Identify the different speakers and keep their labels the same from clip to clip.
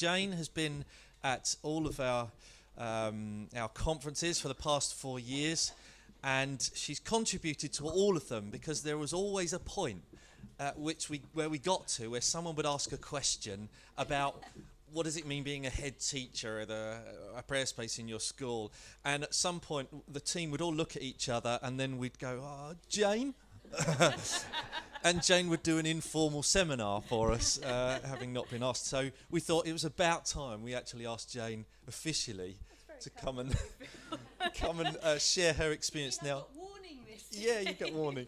Speaker 1: Jane has been at all of our conferences for the past 4 years, and she's contributed to all of them because there was always a point at where we got to where someone would ask a question about what does it mean being a head teacher at a prayer space in your school, and at some point the team would all look at each other and then we'd go, Jane? And Jane would do an informal seminar for us, having not been asked. So we thought it was about time we actually asked Jane officially to come and share her experience now.
Speaker 2: Got warning this.
Speaker 1: Yeah, you got warning.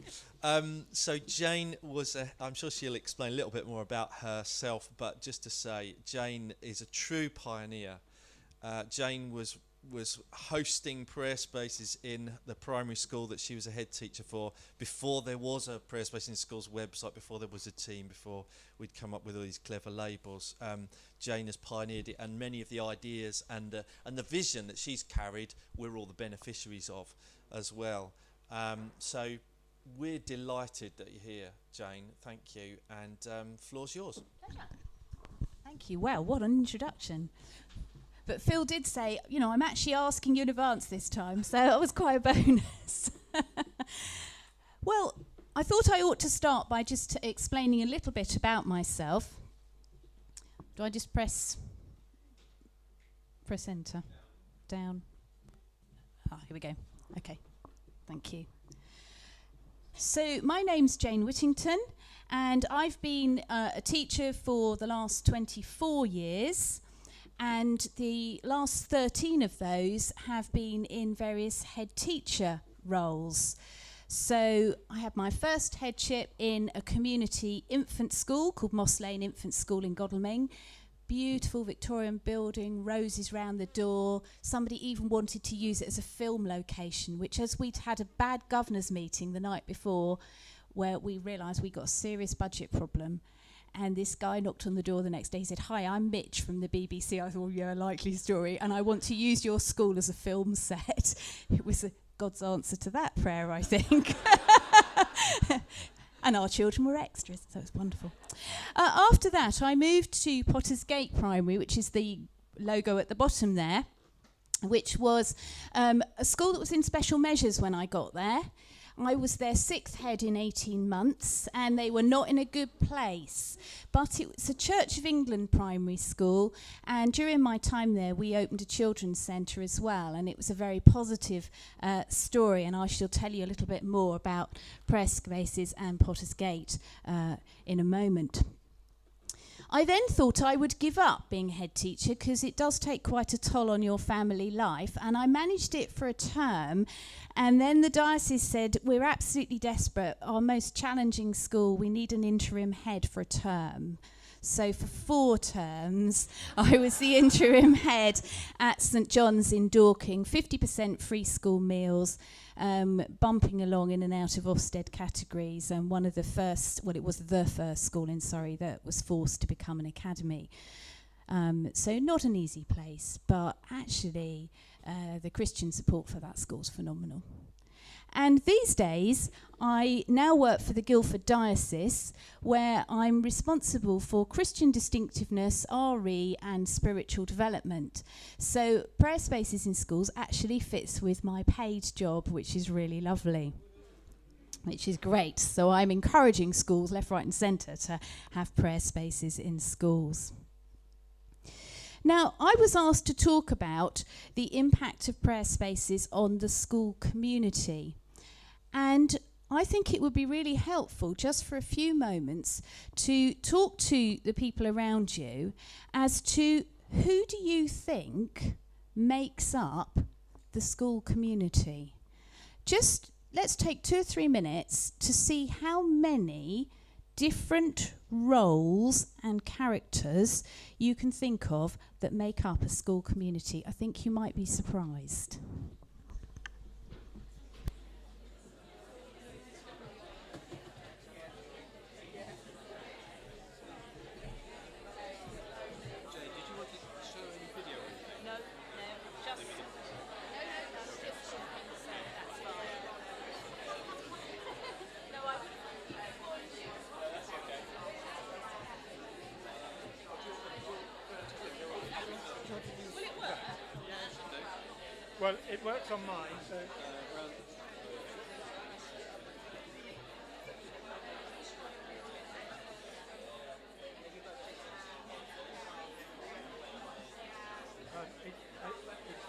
Speaker 1: So Jane was, I'm sure she'll explain a little bit more about herself, but just to say, Jane is a true pioneer. Jane was hosting prayer spaces in the primary school that she was a head teacher for before there was a prayer space in school's website, before there was a team, before we'd come up with all these clever labels. Jane has pioneered it, and many of the ideas and the vision that she's carried we're all the beneficiaries of as well. So we're delighted that you're here, Jane. Thank you, and floor's yours.
Speaker 2: Pleasure. Thank you. Well, what an introduction. But Phil did say, I'm actually asking you in advance this time, so that was quite a bonus. Well, I thought I ought to start by just explaining a little bit about myself. Do I just press enter? Down. Here we go. Okay, thank you. So my name's Jane Whittington, and I've been a teacher for the last 24 years. And the last 13 of those have been in various head teacher roles. So I had my first headship in a community infant school called Moss Lane Infant School in Godalming. Beautiful Victorian building, roses round the door. Somebody even wanted to use it as a film location, which, as we'd had a bad governor's meeting the night before where we realised we got a serious budget problem. And this guy knocked on the door the next day. He said, "Hi, I'm Mitch from the BBC." I thought, yeah, likely story. "And I want to use your school as a film set." It was God's answer to that prayer, I think. And our children were extras, so it was wonderful. After that, I moved to Potters Gate Primary, which is the logo at the bottom there, which was a school that was in special measures when I got there. I was their 6th head in 18 months, and they were not in a good place. But it was a Church of England primary school, and during my time there, we opened a children's centre as well, and it was a very positive story, and I shall tell you a little bit more about prayer spaces and Potters Gate in a moment. I then thought I would give up being head teacher because it does take quite a toll on your family life, and I managed it for a term, and then the diocese said, "We're absolutely desperate, our most challenging school, we need an interim head for a term." So for 4 terms, I was the interim head at St John's in Dorking, 50% free school meals, bumping along in and out of Ofsted categories, and one of the first, it was the first school in Surrey that was forced to become an academy. So not an easy place, but actually the Christian support for that school is phenomenal. And these days, I now work for the Guildford Diocese, where I'm responsible for Christian Distinctiveness, RE, and spiritual development. So prayer spaces in schools actually fits with my paid job, which is really lovely, which is great. So I'm encouraging schools, left, right, and centre, to have prayer spaces in schools. Now, I was asked to talk about the impact of prayer spaces on the school community. And I think it would be really helpful just for a few moments to talk to the people around you as to who do you think makes up the school community. Just let's take 2 or 3 minutes to see how many different roles and characters you can think of that make up a school community. I think you might be surprised.
Speaker 3: Well, it works on mine, so... it's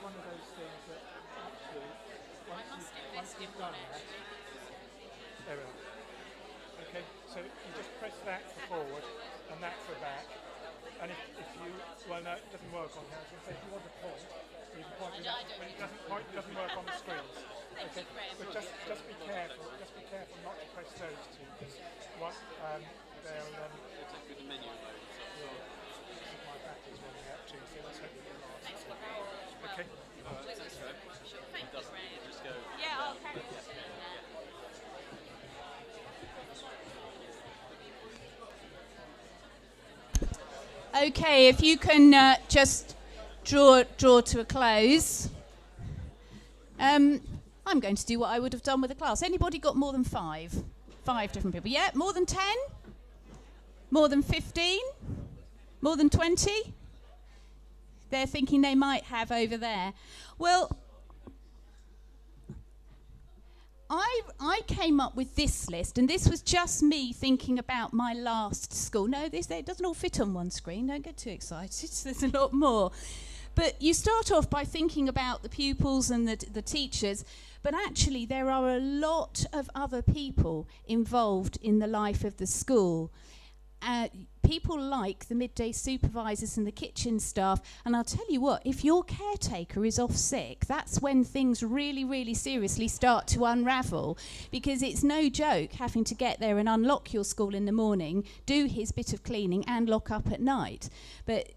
Speaker 3: one of those things that actually, once you've done that, there we are. Okay, so you just press that for forward and that for back. And if you, well no, it doesn't work on here. I was going to say, if you want to point, you can point, but it doesn't work on the screens. Okay, but just be careful not to press those two. What, they'll take the menu mode. My battery's running out too, so let's hope it lasts. Okay. Alright, thanks, Graham. It doesn't just go.
Speaker 2: Yeah, I'll carry it. Okay, if you can just draw to a close. I'm going to do what I would have done with a class. Anybody got more than 5? 5 different people. Yeah, more than 10? More than 15? More than 20? They're thinking they might have over there. Well, I came up with this list, and this was just me thinking about my last school. No, it doesn't all fit on one screen. Don't get too excited. There's a lot more. But you start off by thinking about the pupils and the teachers, but actually there are a lot of other people involved in the life of the school. People like the midday supervisors and the kitchen staff, and I'll tell you what, if your caretaker is off sick, that's when things really, really seriously start to unravel, because it's no joke having to get there and unlock your school in the morning, do his bit of cleaning and lock up at night. But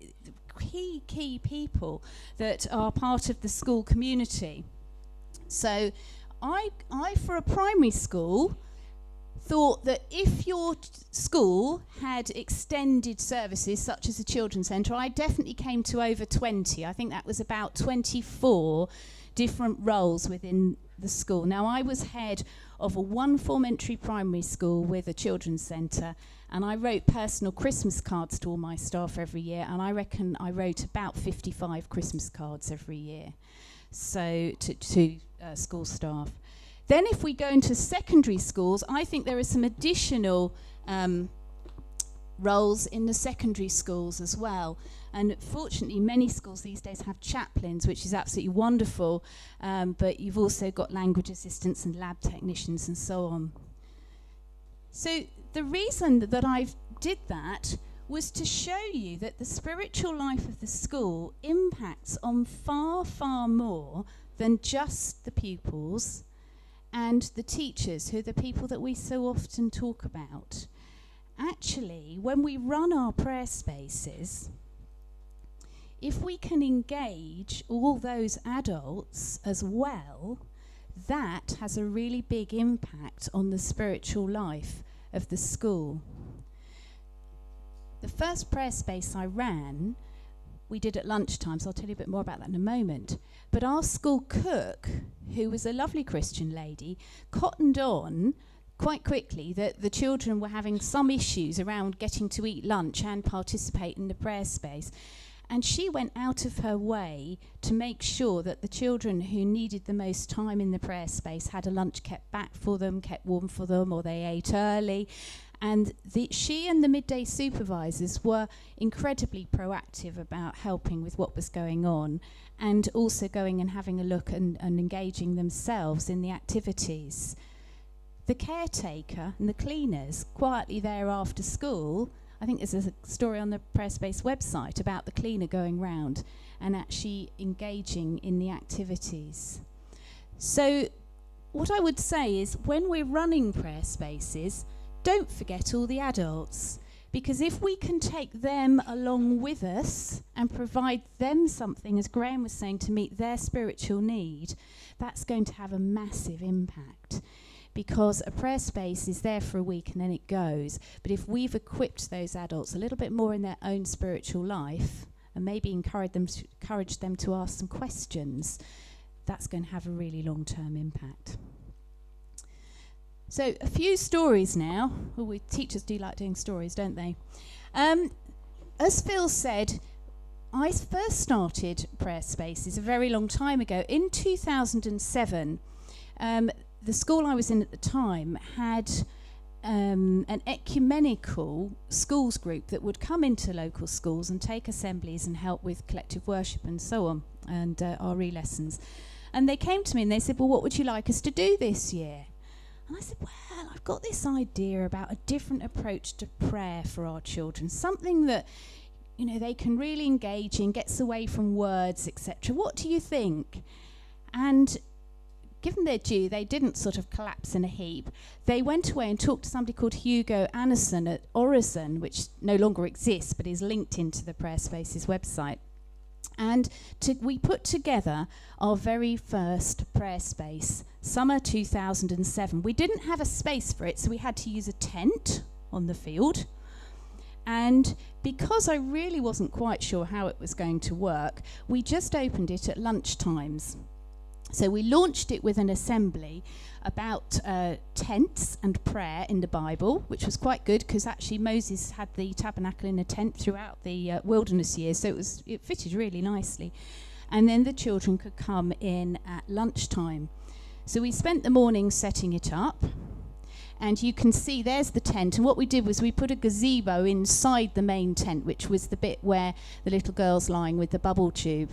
Speaker 2: key people that are part of the school community. So I for a primary school, thought that if your school had extended services such as a children's centre, I definitely came to over 20. I think that was about 24 different roles within the school. Now, I was head of a one-form entry primary school with a children's centre, and I wrote personal Christmas cards to all my staff every year, and I reckon I wrote about 55 Christmas cards every year, so to school staff. Then if we go into secondary schools, I think there are some additional roles in the secondary schools as well. And fortunately, many schools these days have chaplains, which is absolutely wonderful. But you've also got language assistants and lab technicians and so on. So the reason that I did that was to show you that the spiritual life of the school impacts on far, far more than just the pupils and the teachers, who are the people that we so often talk about. Actually, when we run our prayer spaces, if we can engage all those adults as well, that has a really big impact on the spiritual life of the school. The first prayer space I ran, we did at lunchtime, so I'll tell you a bit more about that in a moment. But our school cook, who was a lovely Christian lady, cottoned on quite quickly that the children were having some issues around getting to eat lunch and participate in the prayer space. And she went out of her way to make sure that the children who needed the most time in the prayer space had a lunch kept back for them, kept warm for them, or they ate early. And she and the midday supervisors were incredibly proactive about helping with what was going on, and also going and having a look and engaging themselves in the activities. The caretaker and the cleaners, quietly there after school, I think there's a story on the Prayer Space website about the cleaner going round and actually engaging in the activities. So what I would say is, when we're running prayer spaces, don't forget all the adults, because if we can take them along with us and provide them something, as Graham was saying, to meet their spiritual need, that's going to have a massive impact. Because a prayer space is there for a week and then it goes. But if we've equipped those adults a little bit more in their own spiritual life, and maybe encourage them to ask some questions, that's going to have a really long-term impact. So a few stories now. Teachers do like doing stories, don't they? As Phil said, I first started prayer spaces a very long time ago. In 2007, the school I was in at the time had an ecumenical schools group that would come into local schools and take assemblies and help with collective worship and so on, and RE lessons. And they came to me and they said, well, what would you like us to do this year? And I said, well, I've got this idea about a different approach to prayer for our children, something that, you know, they can really engage in, gets away from words, etc. What do you think? And given their due, they didn't sort of collapse in a heap. They went away and talked to somebody called Hugo Anderson at Orison, which no longer exists, but is linked into the Prayer Spaces website. And we put together our very first prayer space, summer 2007. We didn't have a space for it, so we had to use a tent on the field. And because I really wasn't quite sure how it was going to work, we just opened it at lunchtimes. So we launched it with an assembly about tents and prayer in the Bible, which was quite good because actually Moses had the tabernacle in a tent throughout the wilderness years, so it fitted really nicely. And then the children could come in at lunchtime. So we spent the morning setting it up, and you can see there's the tent. And what we did was we put a gazebo inside the main tent, which was the bit where the little girl's lying with the bubble tube.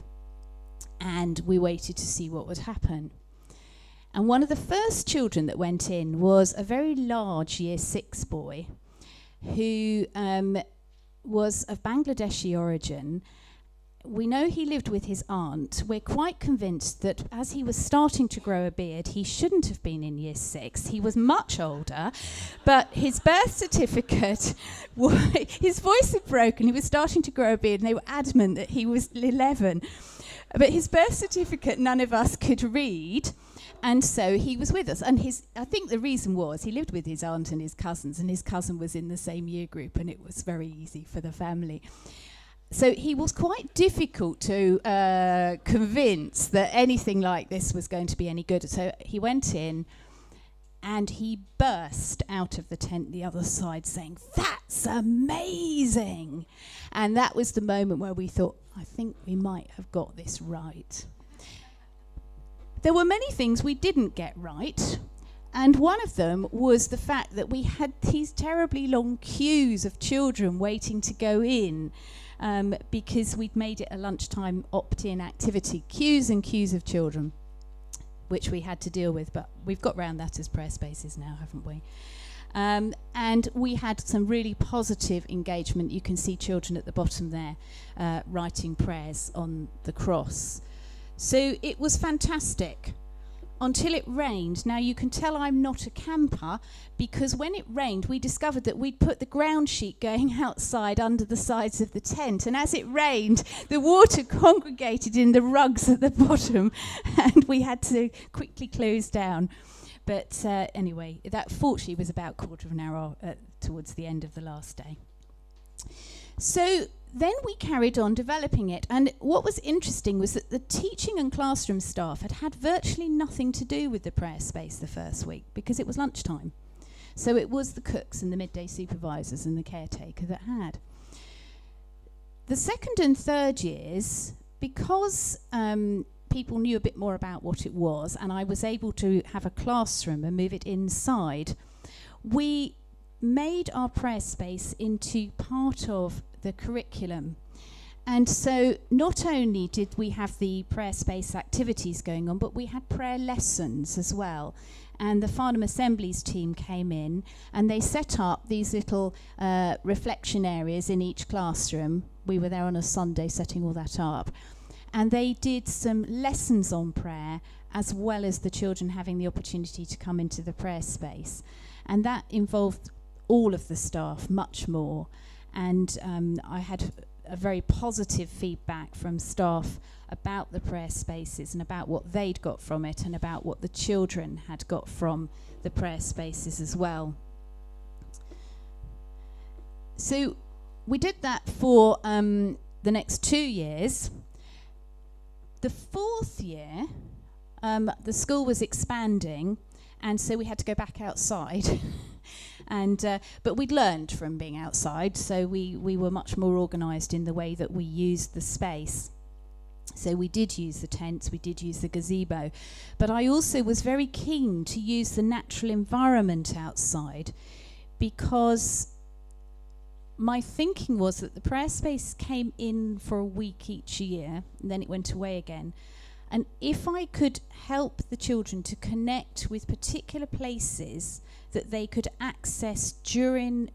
Speaker 2: And we waited to see what would happen. And one of the first children that went in was a very large Year 6 boy who was of Bangladeshi origin. We know he lived with his aunt. We're quite convinced that as he was starting to grow a beard, he shouldn't have been in Year 6. He was much older, but his birth certificate, his voice had broken. He was starting to grow a beard, and they were adamant that he was 11. But his birth certificate, none of us could read, and so he was with us. And I think the reason was he lived with his aunt and his cousins, and his cousin was in the same year group, and it was very easy for the family. So he was quite difficult to convince that anything like this was going to be any good. So he went in, and he burst out of the tent the other side saying, "That's amazing!" And that was the moment where we thought, I think we might have got this right. There were many things we didn't get right, and one of them was the fact that we had these terribly long queues of children waiting to go in, because we'd made it a lunchtime opt-in activity, queues and queues of children, which we had to deal with, but we've got round that as prayer spaces now, haven't we? And we had some really positive engagement. You can see children at the bottom there writing prayers on the cross. So it was fantastic until it rained. Now you can tell I'm not a camper, because when it rained we discovered that we'd put the ground sheet going outside under the sides of the tent, and as it rained the water congregated in the rugs at the bottom and we had to quickly close down. But anyway, that fortunately was about a quarter of an hour towards the end of the last day. So then we carried on developing it, and what was interesting was that the teaching and classroom staff had virtually nothing to do with the prayer space the first week because it was lunchtime. So it was the cooks and the midday supervisors and the caretaker that had. The second and third years, because people knew a bit more about what it was, and I was able to have a classroom and move it inside, we made our prayer space into part of the curriculum. And so not only did we have the prayer space activities going on, but we had prayer lessons as well. And the Farnham Assemblies team came in and they set up these little reflection areas in each classroom. We were there on a Sunday setting all that up. And they did some lessons on prayer, as well as the children having the opportunity to come into the prayer space. And that involved all of the staff, much more. And I had a very positive feedback from staff about the prayer spaces and about what they'd got from it and about what the children had got from the prayer spaces as well. So we did that for the next 2 years. The fourth year, the school was expanding, and so we had to go back outside. And but we'd learned from being outside, so we were much more organised in the way that we used the space. So we did use the tents, we did use the gazebo, but I also was very keen to use the natural environment outside, because my thinking was that the prayer space came in for a week each year, and then it went away again. And if I could help the children to connect with particular places that they could access during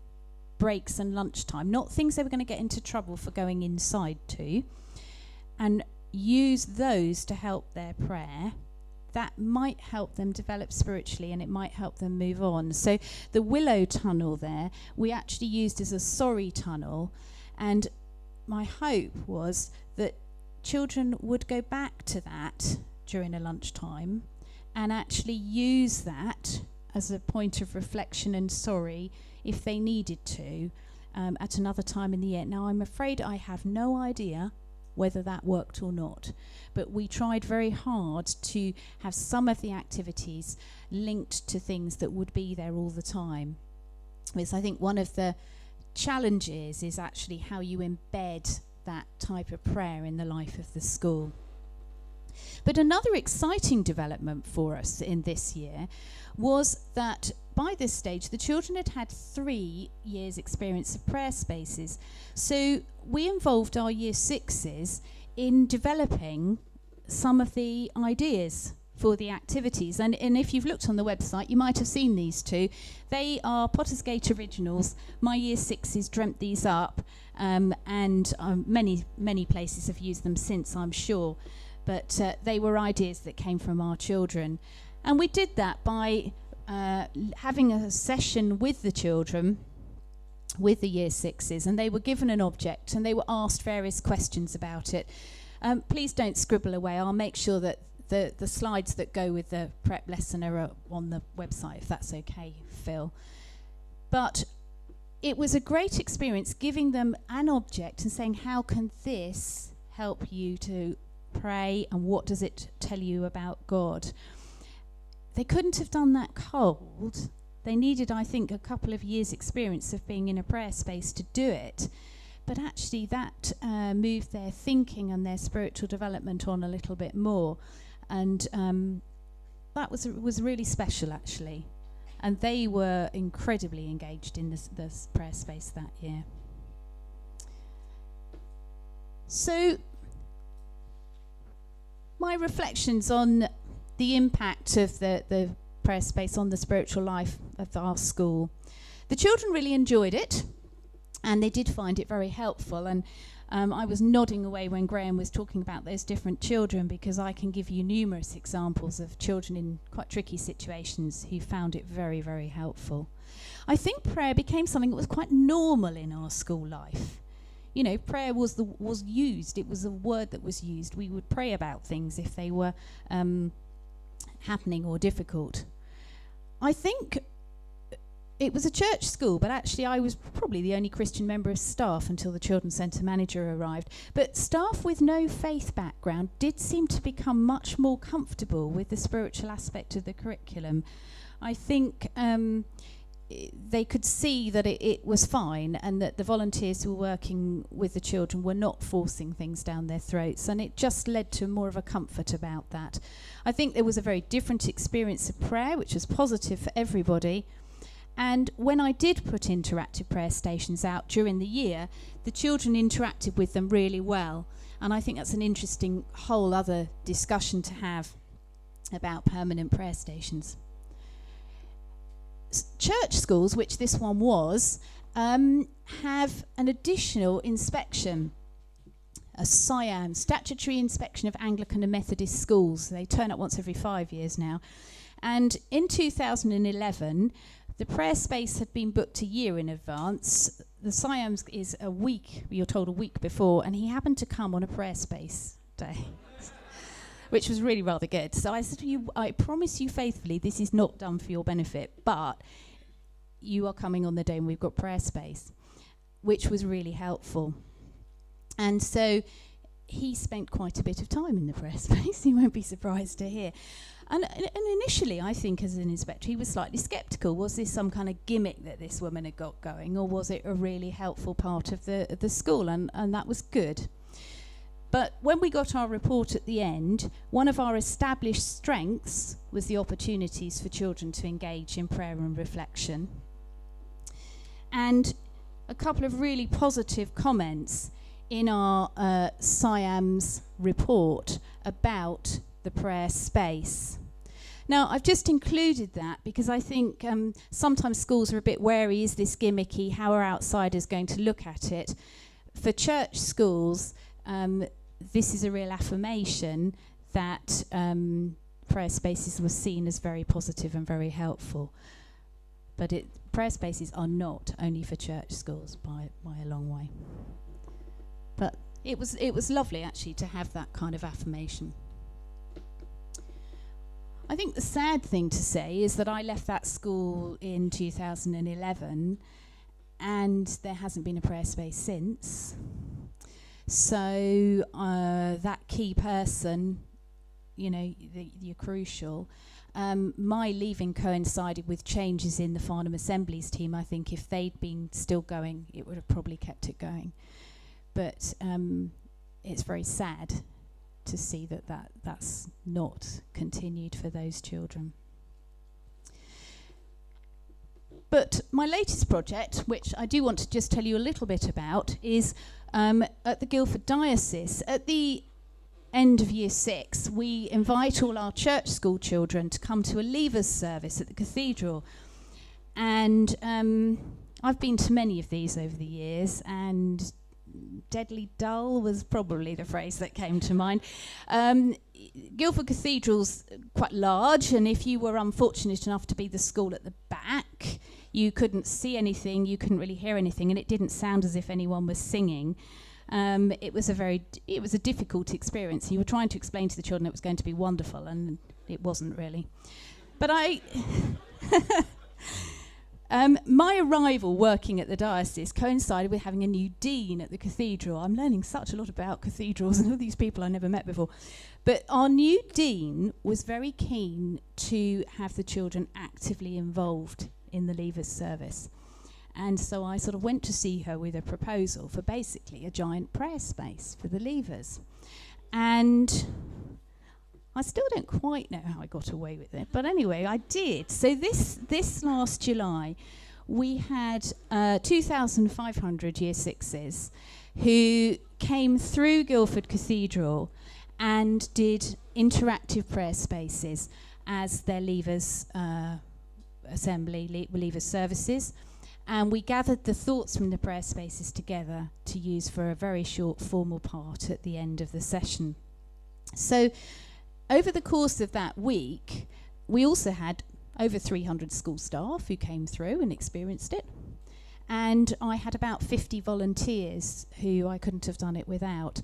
Speaker 2: breaks and lunchtime, not things they were going to get into trouble for going inside to, and use those to help their prayer, that might help them develop spiritually, and it might help them move on. So the Willow Tunnel there, we actually used as a sorry tunnel, and my hope was that children would go back to that during a lunchtime and actually use that as a point of reflection and sorry if they needed to at another time in the year. Now, I'm afraid I have no idea whether that worked or not, but we tried very hard to have some of the activities linked to things that would be there all the time. Because I think one of the challenges is actually how you embed that type of prayer in the life of the school. But another exciting development for us in this year was that by this stage the children had had 3 years experience of prayer spaces. So we involved our year 6s in developing some of the ideas for the activities. And if you've looked on the website, you might have seen these two. They are Potter's Gate originals. My year 6s dreamt these up, and many places have used them since, I'm sure. But they were ideas that came from our children. And we did that by having a session with the children, with the year 6s, and they were given an object and they were asked various questions about it. Please don't scribble away. I'll make sure that the slides that go with the prep lesson are on the website, if that's okay, Phil. But it was a great experience giving them an object and saying, how can this help you to pray, and what does it tell you about God? They couldn't have done that cold. They needed, I think, a couple of years' experience of being in a prayer space to do it. But actually that moved their thinking and their spiritual development on a little bit more. And that was really special, actually. And they were incredibly engaged in this prayer space that year. So my reflections on the impact of the prayer space on the spiritual life of our school. The children really enjoyed it, and they did find it very helpful. And I was nodding away when Graham was talking about those different children, because I can give you numerous examples of children in quite tricky situations who found it very, very helpful. I think prayer became something that was quite normal in our school life. You know, prayer was used. It was a word that was used. We would pray about things if they were happening or difficult. I think it was a church school, but actually I was probably the only Christian member of staff until the Children's Centre manager arrived. But staff with no faith background did seem to become much more comfortable with the spiritual aspect of the curriculum. I think they could see that it was fine, and that the volunteers who were working with the children were not forcing things down their throats, and it just led to more of a comfort about that. I think there was a very different experience of prayer, which was positive for everybody. And when I did put interactive prayer stations out during the year, the children interacted with them really well. And I think that's an interesting whole other discussion to have about permanent prayer stations. Church schools, which this one was, have an additional inspection, a SIAM, Statutory Inspection of Anglican and Methodist Schools. They turn up once every 5 years now. And in 2011, the prayer space had been booked a year in advance. The SIAM is a week, you're told a week before, and he happened to come on a prayer space day, which was really rather good. So I said to you, I promise you faithfully, this is not done for your benefit, but you are coming on the day and we've got prayer space, which was really helpful. And so he spent quite a bit of time in the prayer space. You won't be surprised to hear. And initially, I think, as an inspector, he was slightly sceptical. Was this some kind of gimmick that this woman had got going, or was it a really helpful part of the school? And that was good. But when we got our report at the end, one of our established strengths was the opportunities for children to engage in prayer and reflection. And a couple of really positive comments in our SIAM's report about the prayer space. Now, I've just included that because I think sometimes schools are a bit wary, is this gimmicky, how are outsiders going to look at it? For church schools, this is a real affirmation that prayer spaces were seen as very positive and very helpful. But prayer spaces are not only for church schools by a long way. But it was lovely actually to have that kind of affirmation. I think the sad thing to say is that I left that school in 2011 and there hasn't been a prayer space since. So that key person, you're crucial. My leaving coincided with changes in the Farnham Assemblies team. I think if they'd been still going, it would have probably kept it going. But it's very sad to see that's not continued for those children. But my latest project, which I do want to just tell you a little bit about, is at the Guildford Diocese. At the end of Year 6, we invite all our church school children to come to a Leavers service at the cathedral. And I've been to many of these over the years, and deadly dull was probably the phrase that came to mind. Guildford Cathedral's quite large, and if you were unfortunate enough to be the school at the back, you couldn't see anything, you couldn't really hear anything, and it didn't sound as if anyone was singing. It was a difficult experience. You were trying to explain to the children it was going to be wonderful, and it wasn't really. But my arrival working at the diocese coincided with having a new dean at the cathedral. I'm learning such a lot about cathedrals and all these people I never met before. But our new dean was very keen to have the children actively involved in the Leavers service. And so I sort of went to see her with a proposal for basically a giant prayer space for the Leavers. And I still don't quite know how I got away with it, but anyway, I did. So this last July, we had 2,500 Year 6s who came through Guildford Cathedral and did interactive prayer spaces as their Leavers assembly, Leavers services. And we gathered the thoughts from the prayer spaces together to use for a very short formal part at the end of the session. So over the course of that week, we also had over 300 school staff who came through and experienced it. And I had about 50 volunteers who I couldn't have done it without.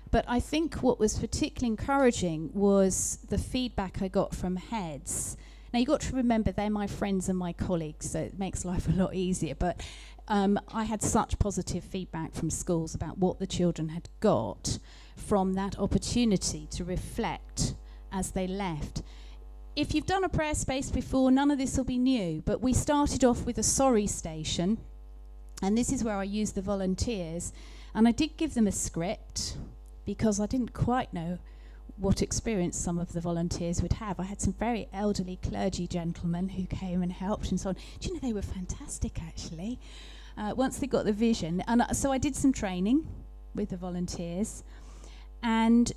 Speaker 2: But I think what was particularly encouraging was the feedback I got from heads. Now, you've got to remember they're my friends and my colleagues, so it makes life a lot easier. But I had such positive feedback from schools about what the children had got from that opportunity to reflect as they left. If you've done a prayer space before, none of this will be new, but we started off with a sorry station, and this is where I used the volunteers, and I did give them a script because I didn't quite know what experience some of the volunteers would have. I had some very elderly clergy gentlemen who came and helped and so on. Do you know, they were fantastic actually, once they got the vision. And so I did some training with the volunteers, and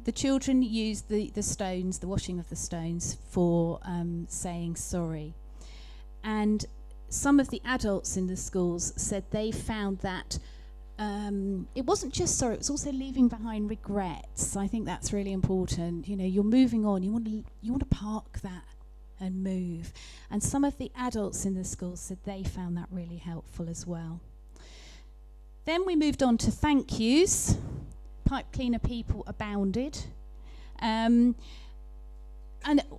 Speaker 2: the children used the stones, the washing of the stones, for saying sorry. And some of the adults in the schools said they found that it wasn't just sorry, it was also leaving behind regrets. I think that's really important. You know, you're moving on, you want to park that and move. And some of the adults in the schools said they found that really helpful as well. Then we moved on to thank yous. Pipe cleaner people abounded. And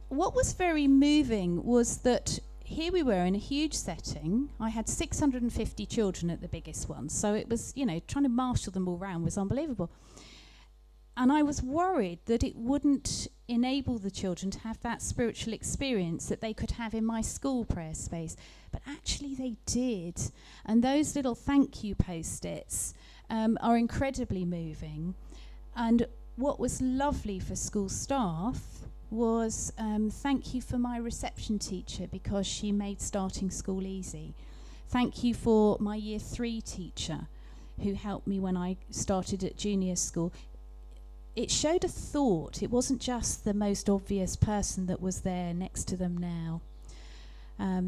Speaker 2: what was very moving was that here we were in a huge setting. I had 650 children at the biggest one, so it was, you know, trying to marshal them all around was unbelievable. And I was worried that it wouldn't enable the children to have that spiritual experience that they could have in my school prayer space. But actually they did. And those little thank you post-its are incredibly moving. And what was lovely for school staff was thank you for my reception teacher because she made starting school easy. Thank you for my year 3 teacher who helped me when I started at junior school. It showed a thought. It wasn't just the most obvious person that was there next to them now.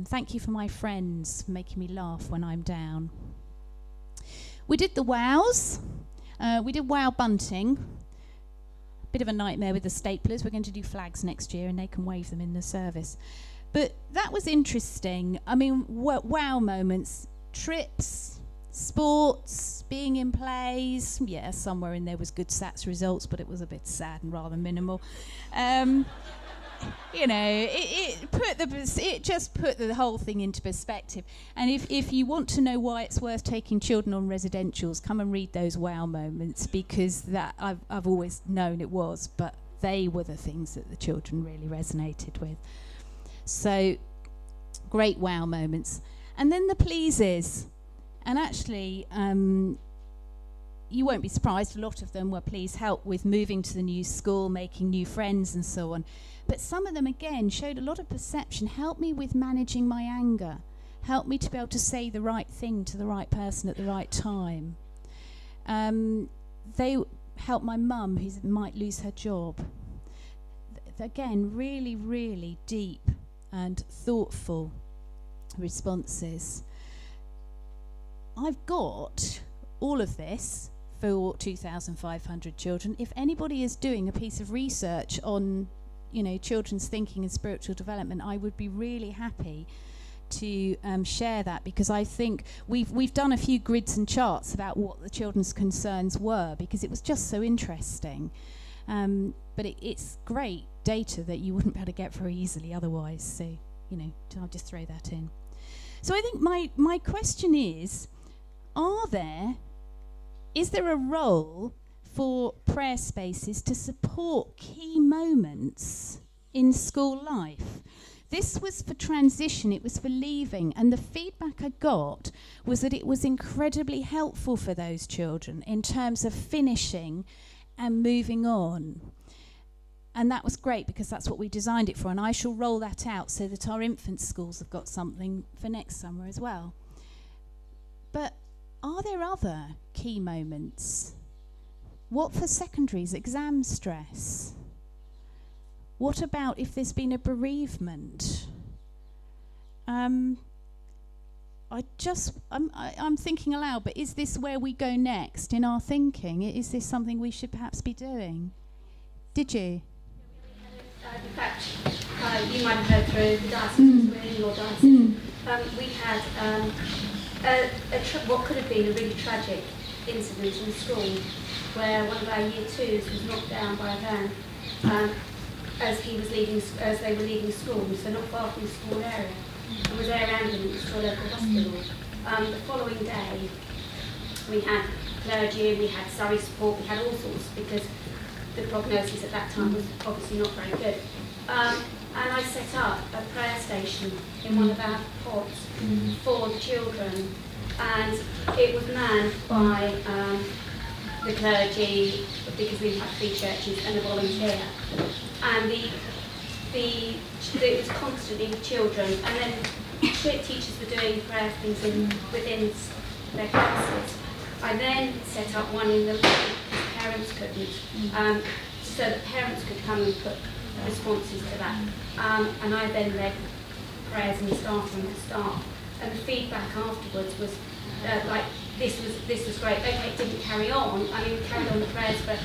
Speaker 2: Thank you for my friends making me laugh when I'm down. We did the wows. We did wow bunting. Bit of a nightmare with the staplers. We're going to do flags next year and they can wave them in the service. But that was interesting. I mean, wow moments, trips, sports, being in plays. Yeah, somewhere in there was good SATs results, but it was a bit sad and rather minimal. You know, it just put the whole thing into perspective. And if you want to know why it's worth taking children on residentials, come and read those wow moments, because that I've always known it was, but they were the things that the children really resonated with. So great wow moments. And then the pleases. And actually, you won't be surprised, a lot of them were please help with moving to the new school, making new friends and so on. But some of them, again, showed a lot of perception, helped me with managing my anger, helped me to be able to say the right thing to the right person at the right time. They helped my mum, who might lose her job. Again, really, really deep and thoughtful responses. I've got all of this for 2,500 children. If anybody is doing a piece of research on, you know, children's thinking and spiritual development, I would be really happy to share that, because I think we've done a few grids and charts about what the children's concerns were, because it was just so interesting. But it's great data that you wouldn't be able to get very easily otherwise. So, you know, I'll just throw that in. So I think my question is there a role for prayer spaces to support key moments in school life? This was for transition, it was for leaving, and the feedback I got was that it was incredibly helpful for those children in terms of finishing and moving on. And that was great, because that's what we designed it for, and I shall roll that out so that our infant schools have got something for next summer as well. But are there other key moments? What for secondaries? Exam stress. What about if there's been a bereavement? I'm thinking aloud, but is this where we go next in our thinking? Is this something we should perhaps be doing? Did you?
Speaker 4: In fact, you might have heard through the diocese, we're in your diocese. We had what could have been a really tragic incident in school, where one of our year 2s was knocked down by a van as they were leaving school, so not far from the school area, and was air ambulanced to a local hospital. The following day, we had clergy, we had Surrey support, we had all sorts, because the prognosis at that time was obviously not very good. And I set up a prayer station in one of our pods for the children, and it was manned by the clergy, because we had 3 churches, and a volunteer. And it was constantly with children, and then teachers were doing prayer things within their classes. I then set up one in the lobby, because parents couldn't, so that parents could come and put responses to that. And I then led prayers in the staff room to start. And the feedback afterwards was this was great. Okay, it didn't carry on. I mean, we carried on the prayers, but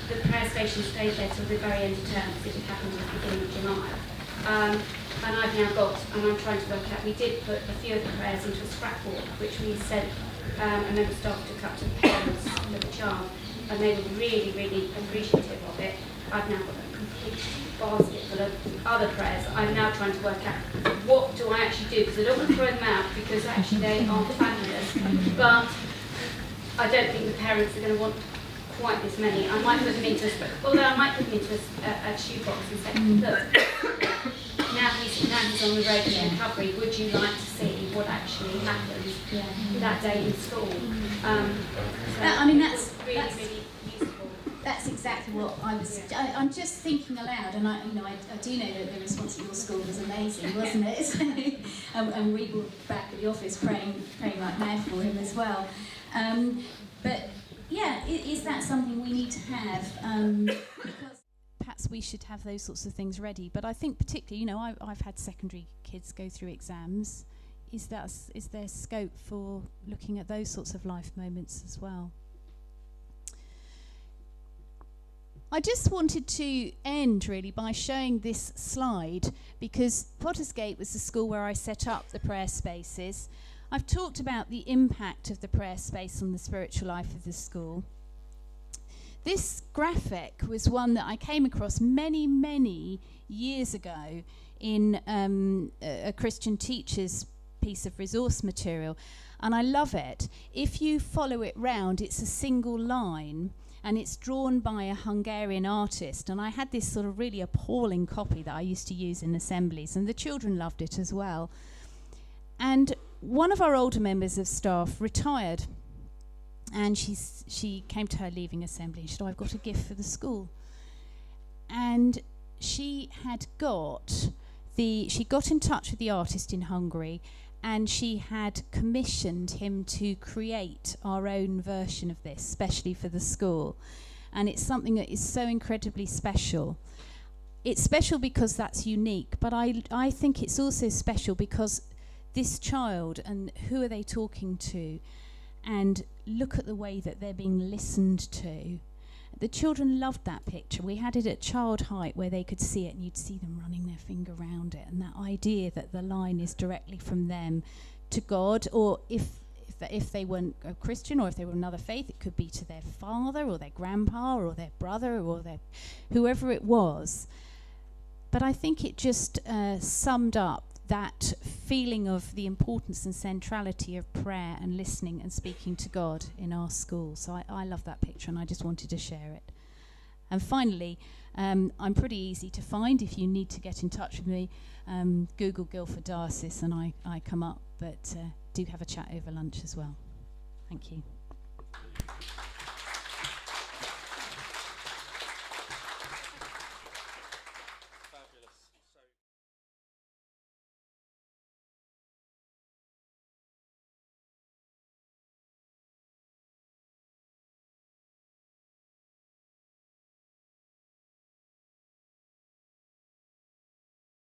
Speaker 4: the prayer station stayed there till the very end of term, because it happened at the beginning of July. And I've now got, and I'm trying to work out, we did put a few of the prayers into a scrapbook, which we sent a member of staff to cut to the parents of the child, and they were really, really appreciative of it. I've now got a complete basket full of other prayers. I'm now trying to work out what do I actually do, because I don't want to throw them out, because actually they are fabulous, but I don't think the parents are going to want quite this many. I might put them into a shoebox and say, look, now he's on the road to recovery. Would you like to see what actually happened that day in school?
Speaker 2: That's
Speaker 4: really useful.
Speaker 2: That's exactly what I was. I'm just thinking aloud, and I do know that the response at your school was amazing, wasn't it? And we were back at the office praying like mad for him as well. But yeah, is that something we need to have? Because perhaps we should have those sorts of things ready. But I think particularly, I've had secondary kids go through exams. Is there scope for looking at those sorts of life moments as well? I just wanted to end really by showing this slide, because Pottersgate was the school where I set up the prayer spaces. I've talked about the impact of the prayer space on the spiritual life of the school. This graphic was one that I came across many, many years ago in a Christian teacher's piece of resource material, and I love it. If you follow it round, it's a single line, and it's drawn by a Hungarian artist, and I had this sort of really appalling copy that I used to use in assemblies, and the children loved it as well. And one of our older members of staff retired, and she came to her leaving assembly and she said, I've got a gift for the school. And she got in touch with the artist in Hungary, and she had commissioned him to create our own version of this, especially for the school. And it's something that is so incredibly special. It's special because that's unique, but I think it's also special because this child, and who are they talking to? And look at the way that they're being listened to. The children loved that picture. We had it at child height where they could see it, and you'd see them running their finger around it, and that idea that the line is directly from them to God, or if they weren't a Christian, or if they were another faith, it could be to their father or their grandpa or their brother or their whoever it was. But I think it just summed up that feeling of the importance and centrality of prayer and listening and speaking to God in our school. So I love that picture, and I just wanted to share it. And finally, I'm pretty easy to find. If you need to get in touch with me, Google Guildford Diocese and I come up, but do have a chat over lunch as well. Thank you.